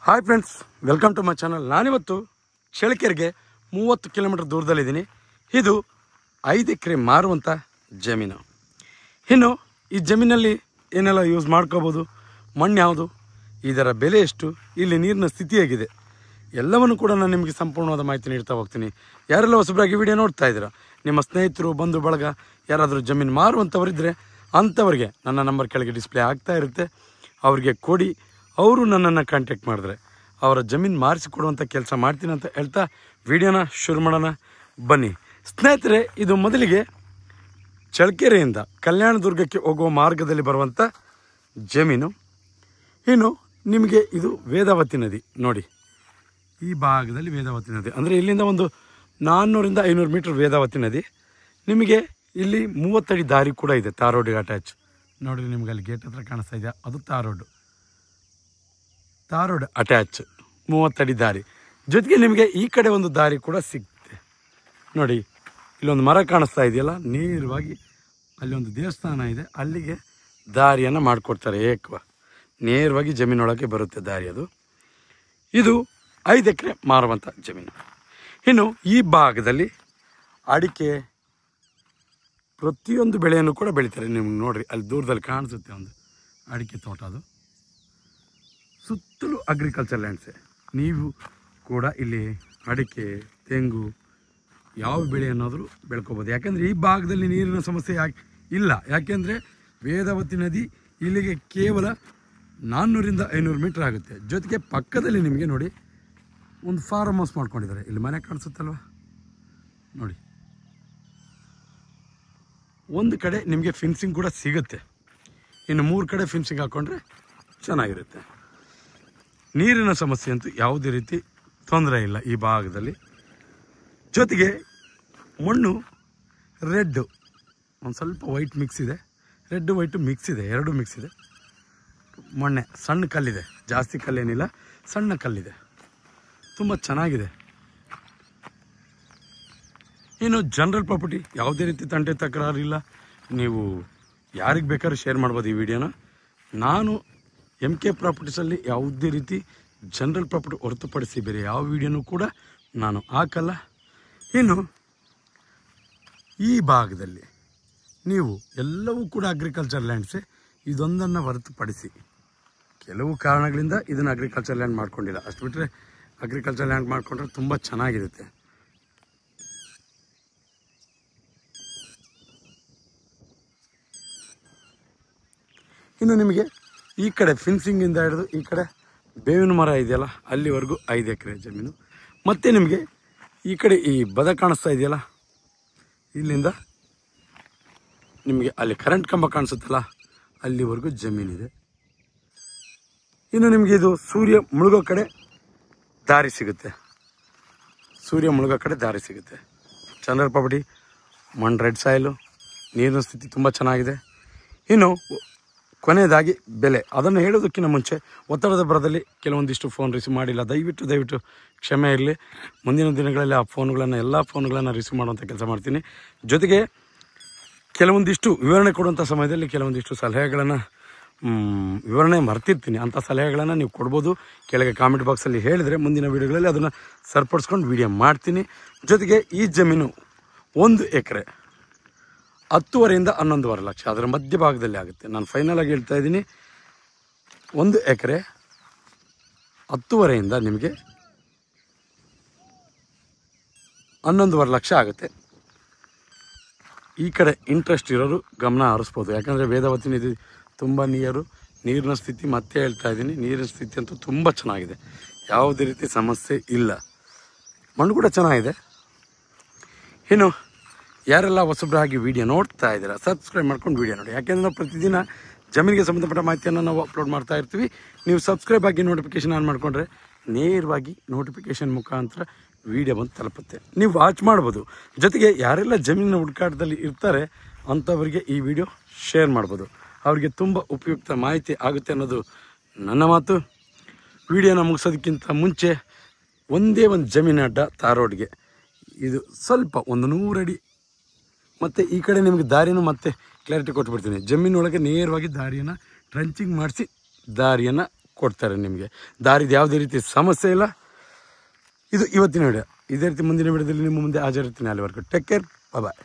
Hi friends, welcome to my channel. ನಾನಿವತ್ತು ಚಳ್ಳಕೆರೆಗೆ 30 kilometre ದೂರದಲ್ಲಿದ್ದೀನಿ. ಇದು 5 ಎಕರೆ ಮಾರುವಂಥ ಜಮೀನು. ಇನ್ನು ಈ ಜಮೀನಲ್ಲಿ ಏನೆಲ್ಲ ಯೂಸ್ ಮಾಡ್ಕೋಬೋದು, ಮಣ್ಣು ಯಾವುದು, ಇದರ ಬೆಲೆ ಎಷ್ಟು, ಇಲ್ಲಿ ನೀರಿನ ಸ್ಥಿತಿ ಹೇಗಿದೆ, ಎಲ್ಲವನ್ನು ಕೂಡ ನಾನು ನಿಮಗೆ ಸಂಪೂರ್ಣವಾದ ಮಾಹಿತಿ ನೀಡ್ತಾ ಹೋಗ್ತೀನಿ. ಯಾರೆಲ್ಲ ಹೊಸಬರಾಗಿ ವಿಡಿಯೋ ನೋಡ್ತಾ ಇದ್ದೀರಾ, ನಿಮ್ಮ ಸ್ನೇಹಿತರು, ಬಂಧು ಬಳಗ ಯಾರಾದರೂ ಜಮೀನು ಮಾರುವಂಥವರಿದ್ದರೆ ಅಂಥವ್ರಿಗೆ ನನ್ನ ನಂಬರ್ ಕೆಳಗೆ ಡಿಸ್ಪ್ಲೇ ಆಗ್ತಾ ಇರುತ್ತೆ. ಅವ್ರಿಗೆ ಕೊಡಿ, ಅವರು ನನ್ನನ್ನು ಕಾಂಟ್ಯಾಕ್ಟ್ ಮಾಡಿದ್ರೆ ಅವರ ಜಮೀನು ಮಾರಿಸಿಕೊಡುವಂಥ ಕೆಲಸ ಮಾಡ್ತೀನಿ ಅಂತ ಹೇಳ್ತಾ ವಿಡಿಯೋನ ಶುರು ಮಾಡೋಣ ಬನ್ನಿ ಸ್ನೇಹಿತರೆ. ಇದು ಮೊದಲಿಗೆ ಚಳ್ಳಕೆರೆಯಿಂದ ಕಲ್ಯಾಣದುರ್ಗಕ್ಕೆ ಹೋಗುವ ಮಾರ್ಗದಲ್ಲಿ ಬರುವಂಥ ಜಮೀನು. ಇನ್ನು ನಿಮಗೆ ಇದು ವೇದಾವತಿ ನದಿ ನೋಡಿ, ಈ ಭಾಗದಲ್ಲಿ ವೇದಾವತಿ ನದಿ ಅಂದರೆ ಇಲ್ಲಿಂದ ಒಂದು 400 ರಿಂದ 500 ಮೀಟರ್ ವೇದಾವತಿ ನದಿ. ನಿಮಗೆ ಇಲ್ಲಿ 30 ಅಡಿ ದಾರಿ ಕೂಡ ಇದೆ, ತಾರ್ ರೋಡಿಗೆ ಅಟ್ಯಾಚ್. ನೋಡಿ, ನಿಮ್ಗೆ ಅಲ್ಲಿ ಗೇಟ್ ಹತ್ರ ಕಾಣಿಸ್ತಾ ಇದೆಯಾ, ಅದು ತಾರ್ ರೋಡ್ ಅಟ್ಯಾಚ್ 30 ಅಡಿ ದಾರಿ. ಜೊತೆಗೆ ನಿಮಗೆ ಈ ಕಡೆ ಒಂದು ದಾರಿ ಕೂಡ ಸಿಗುತ್ತೆ. ನೋಡಿ, ಇಲ್ಲೊಂದು ಮರ ಕಾಣಿಸ್ತಾ ಇದೆಯಲ್ಲ, ನೇರವಾಗಿ ಅಲ್ಲಿ ಒಂದು ದೇವಸ್ಥಾನ ಇದೆ, ಅಲ್ಲಿಗೆ ದಾರಿಯನ್ನು ಮಾಡಿಕೊಡ್ತಾರೆ. ನೇರವಾಗಿ ಜಮೀನೊಳಗೆ ಬರುತ್ತೆ ದಾರಿ. ಅದು ಇದು 5 ಎಕರೆ ಮಾರುವಂಥ ಜಮೀನು. ಇನ್ನು ಈ ಭಾಗದಲ್ಲಿ ಅಡಿಕೆ, ಪ್ರತಿಯೊಂದು ಬೆಳೆಯನ್ನು ಕೂಡ ಬೆಳೀತಾರೆ. ನಿಮ್ಗೆ ನೋಡ್ರಿ, ಅಲ್ಲಿ ದೂರದಲ್ಲಿ ಕಾಣಿಸುತ್ತೆ ಒಂದು ಅಡಿಕೆ ತೋಟ. ಅದು ಸುತ್ತಲೂ ಅಗ್ರಿಕಲ್ಚರ್ ಲ್ಯಾಂಡ್ಸೇ. ನೀವು ಕೂಡ ಇಲ್ಲಿ ಅಡಿಕೆ, ತೆಂಗು, ಯಾವ ಬೆಳೆ ಅನ್ನೋದ್ರು ಬೆಳ್ಕೊಬೋದು. ಯಾಕೆಂದರೆ ಈ ಭಾಗದಲ್ಲಿ ನೀರಿನ ಸಮಸ್ಯೆ ಇಲ್ಲ. ಯಾಕೆಂದರೆ ವೇದಾವತಿ ನದಿ ಇಲ್ಲಿಗೆ ಕೇವಲ 400 ರಿಂದ 500 ಮೀಟರ್ ಆಗುತ್ತೆ. ಜೊತೆಗೆ ಪಕ್ಕದಲ್ಲಿ ನಿಮಗೆ ನೋಡಿ ಒಂದು ಫಾರ್ಮ್ ಹೌಸ್ ಮಾಡ್ಕೊಂಡಿದ್ದಾರೆ. ಇಲ್ಲಿ ಮನೆ ಕಾಣಿಸುತ್ತಲ್ವ ನೋಡಿ, ಒಂದು ಕಡೆ ನಿಮಗೆ ಫಿನ್ಸಿಂಗ್ ಕೂಡ ಸಿಗುತ್ತೆ. ಇನ್ನು 3 ಕಡೆ ಫಿನ್ಸಿಂಗ್ ಹಾಕ್ಕೊಂಡ್ರೆ ಚೆನ್ನಾಗಿರುತ್ತೆ. ನೀರಿನ ಸಮಸ್ಯೆ ಅಂತೂ ಯಾವುದೇ ರೀತಿ ತೊಂದರೆ ಇಲ್ಲ ಈ ಭಾಗದಲ್ಲಿ. ಜೊತೆಗೆ ಮಣ್ಣು ರೆಡ್, ಒಂದು ಸ್ವಲ್ಪ ವೈಟ್ ಮಿಕ್ಸ್ ಇದೆ, ರೆಡ್ ವೈಟು ಮಿಕ್ಸ್ ಇದೆ, ಎರಡೂ ಮಿಕ್ಸ್ ಇದೆ. ಮೊನ್ನೆ ಸಣ್ಣ ಕಲ್ಲಿದೆ, ಜಾಸ್ತಿ ಕಲ್ಲೇನಿಲ್ಲ, ಸಣ್ಣ ಕಲ್ಲಿದೆ, ತುಂಬ ಚೆನ್ನಾಗಿದೆ. ಇನ್ನು ಜನರಲ್ ಪ್ರಾಪರ್ಟಿ, ಯಾವುದೇ ರೀತಿ ತಂಟೆ ತಕರಾರಿಲ್ಲ. ನೀವು ಯಾರಿಗೆ ಬೇಕಾದ್ರೂ ಶೇರ್ ಮಾಡ್ಬೋದು ಈ ವಿಡಿಯೋನ. ನಾನು MK ಪ್ರಾಪರ್ಟೀಸಲ್ಲಿ ಯಾವುದೇ ರೀತಿ ಜನರಲ್ ಪ್ರಾಪರ್ಟಿ ಹೊರತುಪಡಿಸಿ ಬೇರೆ ಯಾವ ವಿಡಿಯೋನೂ ಕೂಡ ನಾನು ಹಾಕಲ್ಲ. ಇನ್ನು ಈ ಭಾಗದಲ್ಲಿ ನೀವು ಎಲ್ಲವೂ ಕೂಡ ಅಗ್ರಿಕಲ್ಚರ್ ಲ್ಯಾಂಡ್ಸೇ. ಇದೊಂದನ್ನು ಹೊರತುಪಡಿಸಿ ಕೆಲವು ಕಾರಣಗಳಿಂದ ಇದನ್ನು ಅಗ್ರಿಕಲ್ಚರ್ ಲ್ಯಾಂಡ್ ಮಾಡ್ಕೊಂಡಿಲ್ಲ. ಅಷ್ಟು ಬಿಟ್ಟರೆ ಅಗ್ರಿಕಲ್ಚರ್ ಲ್ಯಾಂಡ್ ಮಾಡಿಕೊಂಡ್ರೆ ತುಂಬ ಚೆನ್ನಾಗಿರುತ್ತೆ. ಇನ್ನು ನಿಮಗೆ ಈ ಕಡೆ ಫಿನ್ಸಿಂಗಿಂದ ಹಿಡಿದು ಈ ಕಡೆ ಬೇವಿನ ಮರ ಇದೆಯಲ್ಲ, ಅಲ್ಲಿವರೆಗೂ 5 ಎಕರೆ ಜಮೀನು. ಮತ್ತು ನಿಮಗೆ ಈ ಕಡೆ ಈ ಬದ ಕಾಣಿಸ್ತಾ ಇದೆಯಲ್ಲ, ಇಲ್ಲಿಂದ ನಿಮಗೆ ಅಲ್ಲಿ ಕರೆಂಟ್ ಕಂಬ ಕಾಣಿಸುತ್ತಲ್ಲ, ಅಲ್ಲಿವರೆಗೂ ಜಮೀನಿದೆ. ಇನ್ನು ನಿಮಗೆ ಇದು ಸೂರ್ಯ ಮುಳುಗೋ ಕಡೆ ದಾರಿ ಸಿಗುತ್ತೆ. ಜನರಲ್ ಪ್ರಾಪರ್ಟಿ, ಮಣ್ಣು ರೆಡ್ ಸಾಯಿಲು, ನೀರಿನ ಸ್ಥಿತಿ ತುಂಬ ಚೆನ್ನಾಗಿದೆ. ಇನ್ನು ಕೊನೆಯದಾಗಿ ಬೆಲೆ, ಅದನ್ನು ಹೇಳೋದಕ್ಕಿಂತ ಮುಂಚೆ ಒತ್ತಡದ ಬರದಲ್ಲಿ ಕೆಲವೊಂದಿಷ್ಟು ಫೋನ್ ರಿಸೀವ್ ಮಾಡಿಲ್ಲ. ದಯವಿಟ್ಟು ಕ್ಷಮೆ ಇರಲಿ. ಮುಂದಿನ ದಿನಗಳಲ್ಲಿ ಆ ಎಲ್ಲ ಫೋನ್ಗಳನ್ನು ರಿಸೀವ್ ಮಾಡುವಂಥ ಕೆಲಸ ಮಾಡ್ತೀನಿ. ಜೊತೆಗೆ ಕೆಲವೊಂದಿಷ್ಟು ವಿವರಣೆ ಕೊಡುವಂಥ ಸಮಯದಲ್ಲಿ ಕೆಲವೊಂದಿಷ್ಟು ಸಲಹೆಗಳನ್ನು ವಿವರಣೆ ಮರ್ತಿರ್ತೀನಿ. ಅಂಥ ಸಲಹೆಗಳನ್ನು ನೀವು ಕೊಡ್ಬೋದು. ಕೆಳಗೆ ಕಾಮೆಂಟ್ ಬಾಕ್ಸಲ್ಲಿ ಹೇಳಿದರೆ ಮುಂದಿನ ವೀಡಿಯೋಗಳಲ್ಲಿ ಅದನ್ನು ಸರಿಪಡಿಸ್ಕೊಂಡು ವಿಡಿಯೋ ಮಾಡ್ತೀನಿ. ಜೊತೆಗೆ ಈ ಜಮೀನು 1 ಎಕರೆ 10.5 ರಿಂದ 11.5 ಲಕ್ಷ, ಅದರ ಮಧ್ಯಭಾಗದಲ್ಲಿ ಆಗುತ್ತೆ. ನಾನು ಫೈನಲ್ ಆಗಿ ಹೇಳ್ತಾ ಇದ್ದೀನಿ, 1 ಎಕರೆ 10.5 ರಿಂದ ನಿಮಗೆ 11.5 ಲಕ್ಷ ಆಗುತ್ತೆ. ಈ ಕಡೆ ಇಂಟ್ರೆಸ್ಟ್ ಇರೋರು ಗಮನ ಹರಿಸ್ಬೋದು. ಯಾಕಂದರೆ ವೇದಾವತಿ ನದಿ ತುಂಬ ನೀರಿನ ಸ್ಥಿತಿ ಮತ್ತೆ ಹೇಳ್ತಾ ಇದ್ದೀನಿ, ನೀರಿನ ಸ್ಥಿತಿ ಅಂತೂ ತುಂಬ ಚೆನ್ನಾಗಿದೆ, ಯಾವುದೇ ರೀತಿ ಸಮಸ್ಯೆ ಇಲ್ಲ. ಮಣ್ಣು ಕೂಡ ಚೆನ್ನಾಗಿದೆ. ಇನ್ನು ಯಾರೆಲ್ಲ ಹೊಸಬ್ರಾಗಿ ವಿಡಿಯೋ ನೋಡ್ತಾ ಇದ್ದೀರಾ, ಸಬ್ಸ್ಕ್ರೈಬ್ ಮಾಡ್ಕೊಂಡು ವಿಡಿಯೋ ನೋಡಿ. ಯಾಕೆಂದರೆ ನಾವು ಪ್ರತಿದಿನ ಜಮೀನಿಗೆ ಸಂಬಂಧಪಟ್ಟ ಮಾಹಿತಿಯನ್ನು ನಾವು ಅಪ್ಲೋಡ್ ಮಾಡ್ತಾ ಇರ್ತೀವಿ. ನೀವು ಸಬ್ಸ್ಕ್ರೈಬ್ ಆಗಿ ನೋಟಿಫಿಕೇಷನ್ ಆನ್ ಮಾಡಿಕೊಂಡ್ರೆ ನೇರವಾಗಿ ನೋಟಿಫಿಕೇಷನ್ ಮುಖಾಂತರ ವಿಡಿಯೋ ಬಂದು ತಲುಪುತ್ತೆ, ನೀವು ವಾಚ್ ಮಾಡ್ಬೋದು. ಜೊತೆಗೆ ಯಾರೆಲ್ಲ ಜಮೀನಿನ ಹುಡುಕಾಟದಲ್ಲಿ ಇರ್ತಾರೆ ಅಂಥವರಿಗೆ ಈ ವಿಡಿಯೋ ಶೇರ್ ಮಾಡ್ಬೋದು. ಅವರಿಗೆ ತುಂಬ ಉಪಯುಕ್ತ ಮಾಹಿತಿ ಆಗುತ್ತೆ ಅನ್ನೋದು ನನ್ನ ಮಾತು. ವಿಡಿಯೋನ ಮುಗಿಸೋದಕ್ಕಿಂತ ಮುಂಚೆ ಒಂದೇ ಒಂದು ಜಮೀನು ಅಡ್ಡ ತಾರ್ ರೋಡ್ಗೆ, ಇದು ಸ್ವಲ್ಪ ಒಂದು 100 ಅಡಿ, ಮತ್ತು ಈ ಕಡೆ ನಿಮಗೆ ದಾರಿನೂ ಮತ್ತೆ ಕ್ಲಾರಿಟಿ ಕೊಟ್ಬಿಡ್ತೀನಿ. ಜಮೀನೊಳಗೆ ನೇರವಾಗಿ ದಾರಿಯನ್ನು ಟ್ರಂಚಿಂಗ್ ಮಾಡಿಸಿ ದಾರಿಯನ್ನು ಕೊಡ್ತಾರೆ ನಿಮಗೆ. ದಾರಿದು ಯಾವುದೇ ರೀತಿ ಸಮಸ್ಯೆ ಇಲ್ಲ. ಇದು ಇವತ್ತಿನ ವಿಡಿಯೋ. ಇದೇ ರೀತಿ ಮುಂದಿನ ವಿಡಿಯೋದಲ್ಲಿ ನಿಮ್ಮ ಮುಂದೆ ಹಾಜರಿರ್ತೀನಿ. ಅಲ್ಲಿವರೆಗೂ ಟೇಕ್ ಕೇರ್, ಬಾಯ್.